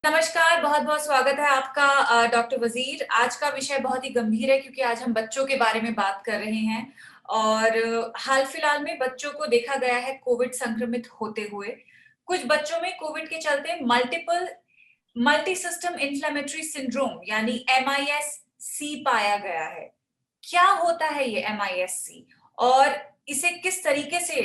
नमस्कार, बहुत बहुत स्वागत है आपका डॉक्टर वजीर। आज का विषय बहुत ही गंभीर है क्योंकि आज हम बच्चों के बारे में बात कर रहे हैं और हाल फिलहाल में बच्चों को देखा गया है कोविड संक्रमित होते हुए। कुछ बच्चों में कोविड के चलते मल्टी सिस्टम इन्फ्लेमेटरी सिंड्रोम यानी MIS-C पाया गया है। क्या होता है ये MIS-C और इसे किस तरीके से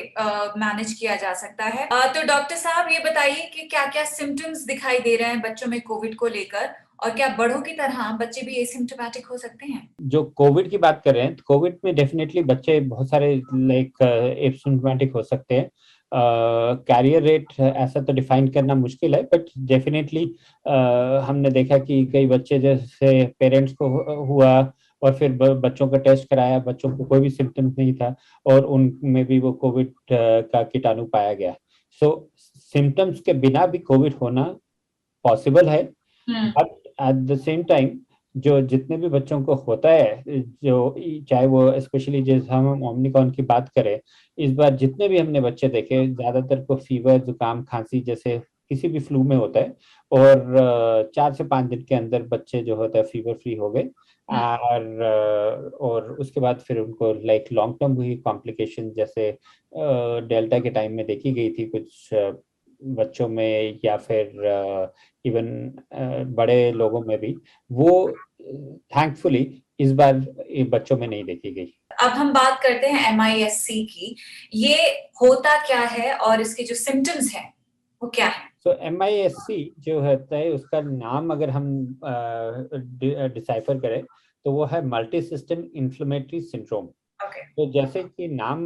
मैनेज किया जा सकता है? तो डॉक्टर साहब ये बताइए कि क्या-क्या सिम्पटम्स दिखाई दे रहे हैं बच्चों में कोविड को लेकर और क्या बड़ों की तरह बच्चे भी एसिम्प्टोमेटिक हो सकते हैं? जो कोविड की बात कर रहे हैं, तो कोविड में डेफिनेटली बच्चे बहुत सारे लाइक एसिम्प्टोमेटिक हो सकते हैं। कैरियर रेट ऐसा तो डिफाइन करना मुश्किल है, बट डेफिनेटली हमने देखा कि कई बच्चे जैसे पेरेंट्स को हुआ और फिर बच्चों का टेस्ट कराया, बच्चों को कोई भी सिम्टम्स नहीं था और उनमें भी वो कोविड का कीटाणु पाया गया। सो सिम्टम्स के बिना भी कोविड होना पॉसिबल है, but at the same time जो जितने भी बच्चों को होता है, जो चाहे वो स्पेशली जैसे हम ओमिक्रॉन की बात करें, इस बार जितने भी हमने बच्चे देखे ज्यादातर को फीवर, जुकाम, खांसी जैसे किसी भी फ्लू में होता है और 4 से 5 दिन के अंदर बच्चे जो होता है फीवर फ्री हो गए। और उसके बाद फिर उनको लाइक लॉन्ग टर्म हुई कॉम्प्लिकेशन जैसे डेल्टा के टाइम में देखी गई थी कुछ बच्चों में या फिर इवन बड़े लोगों में भी, वो थैंकफुली इस बार बच्चों में नहीं देखी गई। अब हम बात करते हैं MIS-C की। ये होता क्या है और इसके जो सिम्टम्स हैं वो क्या है? तो MIS-C जो होता है, उसका नाम अगर हम डिसाइफर करें तो वो है multi system inflammatory syndrome. Okay. तो जैसे कि नाम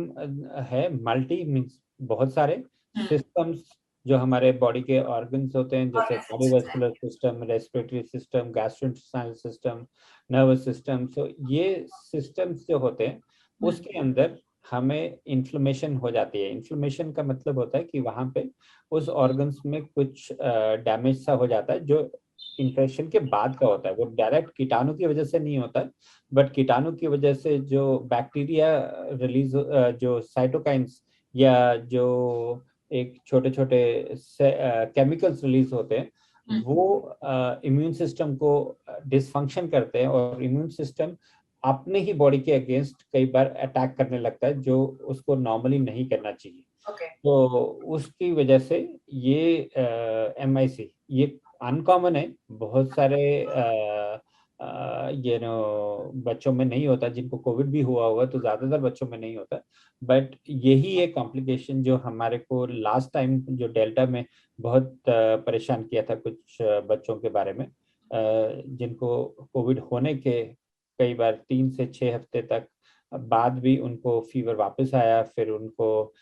है, मल्टी मीन्स बहुत सारे, सिस्टम्स जो हमारे बॉडी के ऑर्गन्स होते हैं जैसे cardiovascular system, respiratory system, gastrointestinal system, nervous system. So ये सिस्टम्स जो होते हैं उसके अंदर हमें इन्फ्लेमेशन हो जाती है। इन्फ्लेमेशन का मतलब होता है कि वहां पे उस ऑर्गन्स में कुछ डैमेज सा हो जाता है जो इन्फेक्शन के बाद का होता है। वो डायरेक्ट कीटाणु की वजह से नहीं होता है, बट कीटाणु की वजह से जो बैक्टीरिया रिलीज, जो साइटोकाइंस या जो एक छोटे छोटे केमिकल्स रिलीज होते हैं, वो इम्यून सिस्टम को डिसफंक्शन करते हैं और इम्यून सिस्टम अपने ही बॉडी के अगेंस्ट कई बार अटैक करने लगता है जो उसको नॉर्मली नहीं करना चाहिए। ओके। तो उसकी वजह से ये MIC ये अनकॉमन है। बहुत सारे ये नो बच्चों में नहीं होता, जिनको कोविड भी हुआ हुआ तो ज्यादातर बच्चों में नहीं होता। बट यही एक कॉम्प्लिकेशन जो हमारे को लास्ट टाइम जो डेल्टा में बहुत परेशान किया था कुछ बच्चों के बारे में, जिनको कोविड होने के कई बार 3 से 6 हफ्ते तक बाद भी उनको फीवर वापस आया, फिर उनको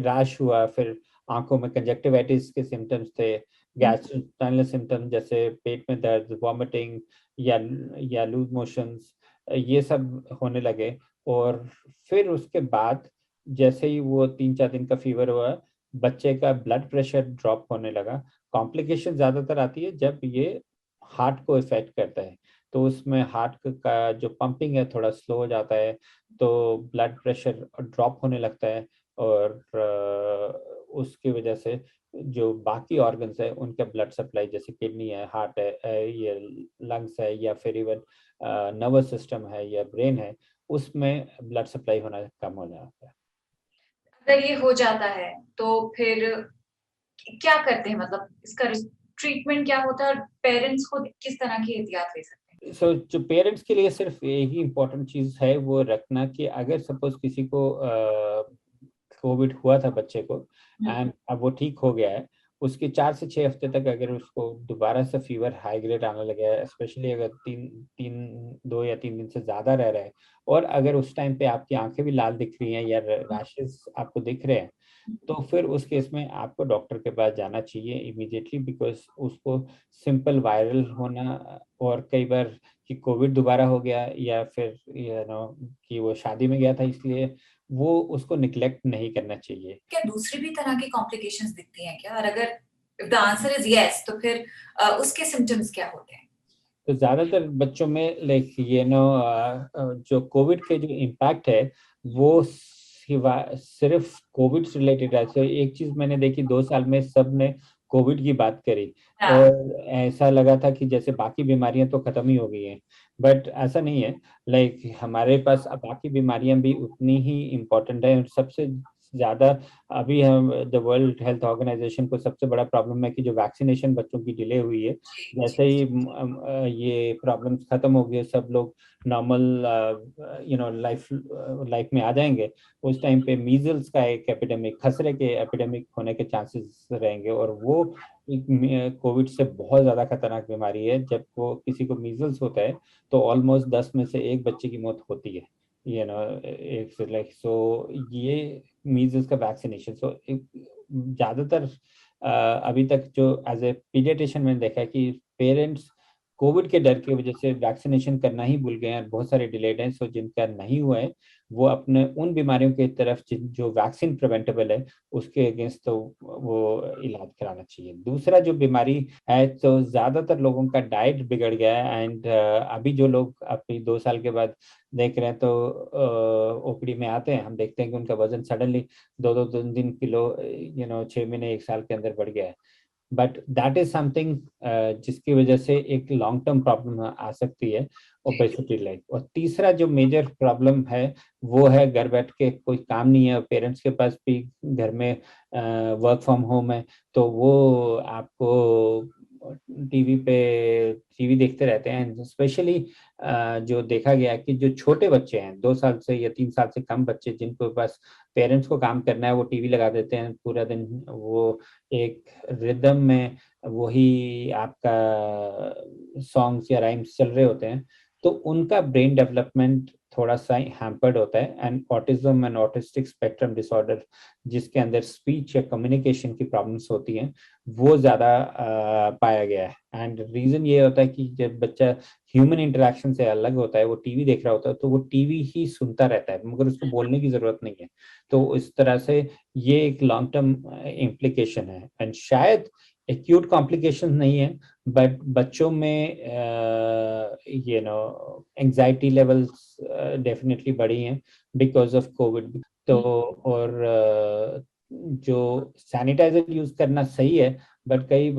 रैश हुआ, फिर आंखों में कंजक्टिवाइटिस के सिम्टम्स थे, गैस्ट्रोइंटेस्टाइनल सिम्टम्स जैसे पेट में दर्द, वॉमिटिंग या लूज मोशंस, ये सब होने लगे। और फिर उसके बाद जैसे ही वो 3 4 दिन का फीवर हुआ, बच्चे का ब्लड प्रेशर ड्रॉप होने लगा। कॉम्प्लिकेशन ज्यादातर आती है जब ये हार्ट को इफेक्ट करता है, तो उसमें हार्ट का जो पंपिंग है थोड़ा स्लो हो जाता है, तो ब्लड प्रेशर ड्रॉप होने लगता है और उसकी वजह से जो बाकी ऑर्गन्स है उनका ब्लड सप्लाई जैसे किडनी है, हार्ट है, ये लंग्स है या फिर इवन नर्वस सिस्टम है या ब्रेन है, उसमें ब्लड सप्लाई होना कम हो जाता है। अगर ये हो जाता है तो फिर क्या करते हैं? मतलब इसका ट्रीटमेंट क्या होता है और पेरेंट्स को किस तरह की एहतियात ले सकते हैं? जो पेरेंट्स के लिए सिर्फ यही इम्पोर्टेंट चीज है वो रखना कि अगर सपोज किसी को कोविड हुआ था बच्चे को एंड अब वो ठीक हो गया है, उसके 4 से 6 हफ्ते तक अगर उसको दोबारा से फीवर हाई ग्रेड आने लगे, स्पेशली अगर 2 या 3 दिन से ज्यादा रह रहा है और अगर उस टाइम पे आपकी आंखें भी लाल दिख रही हैं या रैशेस आपको दिख रहे हैं, तो फिर उस केस में आपको डॉक्टर के पास जाना चाहिए इमीडिएटली, बिकॉज उसको सिंपल वायरल होना और कई बार कि कोविड दोबारा हो गया या फिर कि वो शादी में गया था इसलिए वो उसको निग्लेक्ट नहीं करना चाहिए। क्या दूसरी भी तरह की कॉम्प्लिकेशंस दिखती हैं क्या? और अगर द आंसर इज यस तो फिर उसके सिम्पटम्स क्या होते हैं? तो ज्यादातर बच्चों में लाइक जो कोविड के जो इम्पैक्ट है वो सिर्फ कोविड से रिलेटेड है। तो एक चीज मैंने देखी, 2 साल में सब ने कोविड की बात करी और ऐसा लगा था कि जैसे बाकी बीमारियां तो खत्म ही हो गई हैं, बट ऐसा नहीं है। लाइक हमारे पास अब बाकी बीमारियां भी उतनी ही इम्पोर्टेंट है। सबसे ज्यादा अभी हम द वर्ल्ड हेल्थ ऑर्गेनाइजेशन को सबसे बड़ा प्रॉब्लम है कि जो वैक्सीनेशन बच्चों की डिले हुई है, जैसे ही ये प्रॉब्लम्स खत्म हो गए, सब लोग नॉर्मल लाइफ में आ जाएंगे, उस टाइम पे मीजल्स का एक एपिडेमिक, खसरे के एपिडेमिक होने के चांसेस रहेंगे। और वो कोविड से बहुत ज्यादा खतरनाक बीमारी है। जब वो किसी को मीजल्स होता है तो ऑलमोस्ट 10 में से एक बच्चे की मौत होती है, एक लाइक। सो ये मीजल्स का वैक्सीनेशन, सो ज्यादातर अभी तक जो एज ए पीडियाट्रिशियन मैंने देखा है कि पेरेंट्स कोविड के डर की वजह से वैक्सीनेशन करना ही भूल गए हैं, बहुत सारे डिलेड हैं। सो जिनका नहीं हुआ है वो अपने उन बीमारियों की तरफ जो वैक्सीन प्रिवेंटेबल है उसके अगेंस्ट तो वो इलाज कराना चाहिए। दूसरा जो बीमारी है, तो ज्यादातर लोगों का डाइट बिगड़ गया है। एंड अभी जो लोग अभी 2 साल के बाद देख रहे हैं तो ओपीडी में आते हैं, हम देखते हैं कि उनका वजन सडनली 2-2 3 किलो 6 महीने 1 साल के अंदर बढ़ गया है। बट दैट इज समथिंग जिसकी वजह से एक लॉन्ग टर्म प्रॉब्लम आ सकती है, ओबेसिटी लाइक। और तीसरा जो मेजर प्रॉब्लम है वो है घर बैठ के कोई काम नहीं है, पेरेंट्स के पास भी घर में वर्क फ्रॉम होम है, तो वो आपको टीवी देखते रहते हैं। स्पेशली जो देखा गया है कि जो छोटे बच्चे हैं, 2 साल से या 3 साल से कम बच्चे, जिनको पास पेरेंट्स को काम करना है, वो टीवी लगा देते हैं पूरा दिन, वो एक रिदम में वही आपका सॉन्ग्स या राइम्स चल रहे होते हैं, तो उनका ब्रेन डेवलपमेंट थोड़ा सा हैम्पर्ड होता है। And autism and autistic spectrum disorder, जिसके अंदर स्पीच या कम्युनिकेशन की प्रॉब्लम्स होती हैं, वो ज्यादा पाया गया है। एंड रीजन ये होता है कि जब बच्चा ह्यूमन इंटरेक्शन से अलग होता है, वो टीवी देख रहा होता है, तो वो टीवी ही सुनता रहता है मगर उसको बोलने की जरूरत नहीं है। तो इस तरह से ये एक लॉन्ग टर्म इम्प्लीकेशन है। एंड शायद एक्यूट कॉम्प्लिकेशन नहीं है, बट बच्चों में एंजाइटी लेवल्स डेफिनेटली बढ़ी हैं बिकॉज ऑफ कोविड। तो और जो सैनिटाइजर यूज करना सही है, बट कई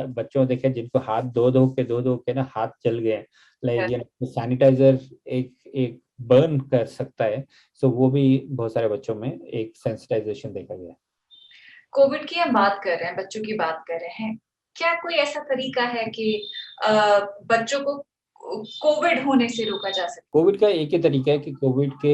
बच्चों देखे जिनको हाथ धो के ना हाथ जल गए, लाइक सैनिटाइजर एक एक बर्न कर सकता है। सो वो भी बहुत सारे बच्चों में एक सेंसिटाइजेशन देखा गया। कोविड की हम बात कर रहे हैं, बच्चों की बात कर रहे हैं, क्या कोई ऐसा तरीका है कि बच्चों को कोविड होने से रोका जा सके? कोविड का एक ही तरीका है कि कोविड के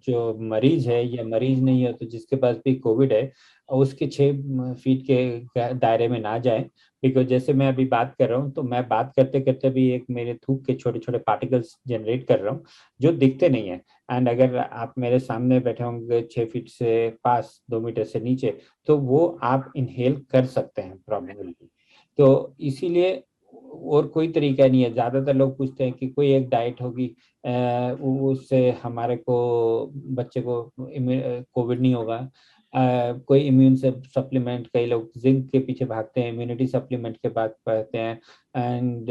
जो मरीज है या मरीज नहीं है तो जिसके पास भी कोविड है, उसके 6 फीट के दायरे में ना जाए। बिकॉज जैसे मैं अभी बात कर रहा हूँ, तो मैं बात करते करते भी एक मेरे थूक के छोटे छोटे पार्टिकल्स जनरेट कर रहा हूँ जो दिखते नहीं है। एंड अगर आप मेरे सामने बैठे होंगे 6 फीट से पास, 2 मीटर से नीचे, तो वो आप इनहेल कर सकते हैं प्रॉब्लली। तो इसीलिए और कोई तरीका नहीं है। ज्यादातर लोग पूछते हैं कि कोई एक डाइट होगी उससे हमारे को बच्चे को कोविड नहीं होगा। कोई इम्यून से सप्लीमेंट, कई लोग जिंक के पीछे भागते हैं, इम्यूनिटी सप्लीमेंट के बाद भागते हैं। एंड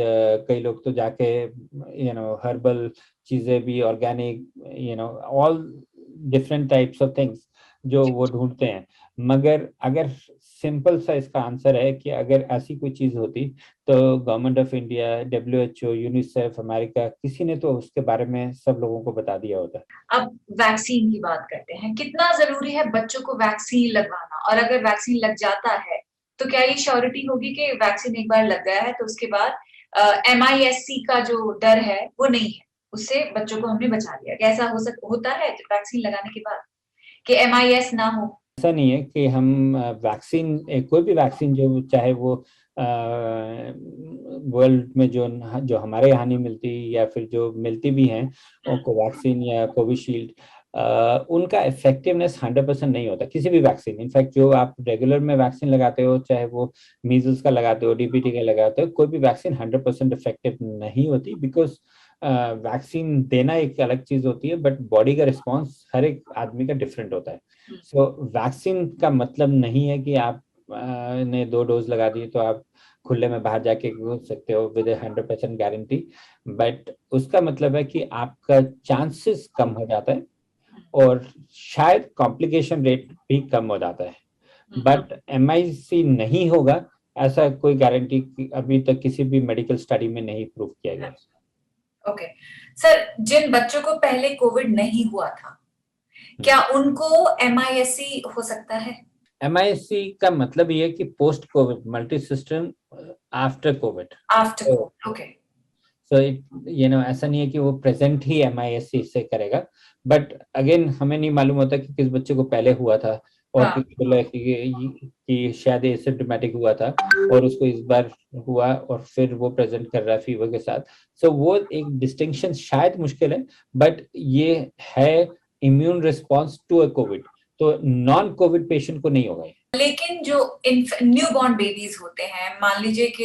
कई लोग तो जाके हर्बल चीजें भी, organic, all different types of things जो वो ढूंढते हैं। मगर अगर सिंपल सा इसका आंसर है कि अगर ऐसी कोई चीज होती तो government of India, WHO, UNICEF, America, किसी ने तो उसके बारे में सब लोगों को बता दिया होता। अब वैक्सीन की बात करते हैं, कितना जरूरी है बच्चों को वैक्सीन लगवाना? और अगर वैक्सीन लग जाता है तो क्या ये श्योरिटी होगी कि वैक्सीन एक बार लग गया है तो उसके बाद MIS-C का जो डर है वो नहीं है, उससे बच्चों को हमने बचा लिया? क्या ऐसा होता है वैक्सीन लगाने के बाद कि MIS ना हो? ऐसा नहीं है कि हम वैक्सीन, कोई भी वैक्सीन जो चाहे वो वर्ल्ड में जो जो हमारे यहाँ नहीं मिलती या फिर जो मिलती भी हैं, कोवैक्सीन या कोविशील्ड, उनका इफेक्टिवनेस 100% नहीं होता किसी भी वैक्सीन। इनफैक्ट जो आप रेगुलर में वैक्सीन लगाते हो, चाहे वो मीजल्स का लगाते हो, DPT का लगाते हो, कोई भी वैक्सीन 100% इफेक्टिव नहीं होती। बिकॉज वैक्सीन देना एक अलग चीज होती है, बट बॉडी का रिस्पॉन्स हर एक आदमी का डिफरेंट होता है। सो वैक्सीन का मतलब नहीं है कि आप ने 2 डोज लगा दी तो आप खुले में बाहर जाके घूम सकते हो विद 100% गारंटी, बट उसका मतलब है कि आपका चांसेस कम हो जाता है और शायद कॉम्प्लिकेशन रेट भी कम हो जाता है, बट MIC नहीं होगा ऐसा कोई गारंटी अभी तक किसी भी मेडिकल स्टडी में नहीं प्रूव किया गया। ओके सर, जिन बच्चों को पहले कोविड नहीं हुआ था, क्या उनको MISC हो सकता है? MISC का मतलब ये है कि post Covid multi system after Covid. After Covid, okay. So ऐसा नहीं है कि वो प्रेजेंट ही MISC से करेगा, बट अगेन हमें नहीं मालूम होता कि किस बच्चे को पहले हुआ था और किसी को लगा कि शायद एसिम्प्टोमेटिक हुआ था और उसको इस बार हुआ और फिर वो प्रेजेंट कर रहा है फीवर के साथ। सो वो एक डिस्टिंक्शन शायद मुश्किल है, बट ये है immune response to a COVID, तो नॉन कोविड पेशेंट को नहीं होगा। लेकिन जो न्यूबॉर्न बेबीज होते हैं, मान लीजिए कि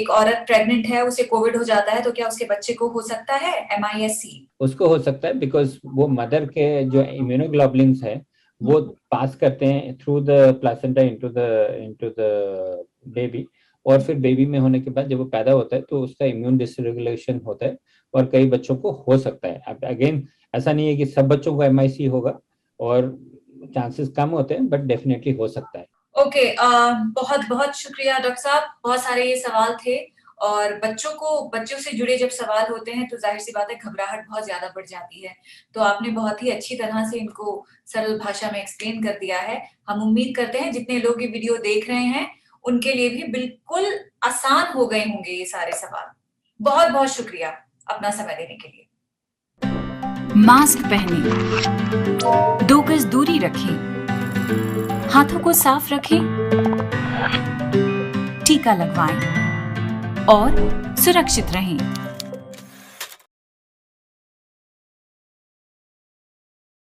एक औरत प्रेग्नेंट है, उसे कोविड हो जाता है, तो क्या उसके बच्चे को हो सकता है MISC? उसको हो सकता है, बिकॉज वो मदर के जो इम्यूनोग्लोबुलिन्स है वो पास करते हैं through the placenta into the baby, और फिर बेबी में होने के बाद जब वो पैदा होता है तो उसका इम्यून डिसरेगुलेशन होता है और कई बच्चों को हो सकता है। अब अगेन ऐसा नहीं है कि सब बच्चों को MIC होगा और चांसेस कम होते हैं, बट डेफिनेटली हो सकता है। ओके, बहुत बहुत शुक्रिया डॉक्टर साहब, बहुत सारे ये सवाल थे और बच्चों से जुड़े जब सवाल होते हैं तो जाहिर सी बात है घबराहट बहुत ज्यादा बढ़ जाती है, तो आपने बहुत ही अच्छी तरह से इनको सरल भाषा में एक्सप्लेन कर दिया है। हम उम्मीद करते हैं जितने लोग ये वीडियो देख रहे हैं उनके लिए भी बिल्कुल आसान हो गए होंगे ये सारे सवाल। बहुत बहुत शुक्रिया अपना समय देने के लिए। मास्क पहनें, 2 गज दूरी रखें, हाथों को साफ रखें, टीका लगवाएं और सुरक्षित रहें।